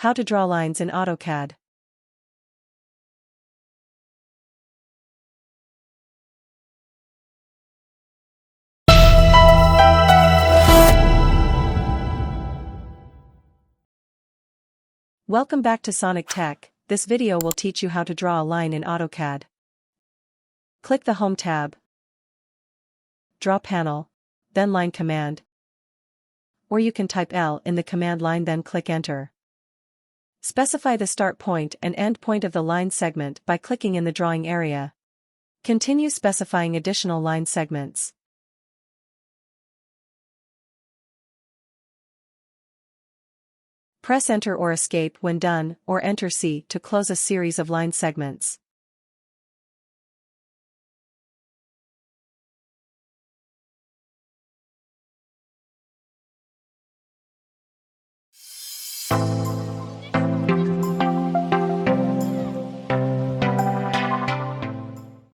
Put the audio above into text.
How to draw lines in AutoCAD. Welcome back to Sonic Tech. This video will teach you how to draw a line in AutoCAD. Click the Home tab, Draw panel, then Line command. Or you can type L in the command line, then click Enter. Specify the start point and end point of the line segment by clicking in the drawing area. Continue specifying additional line segments. Press Enter or Escape when done, or Enter C to close a series of line segments.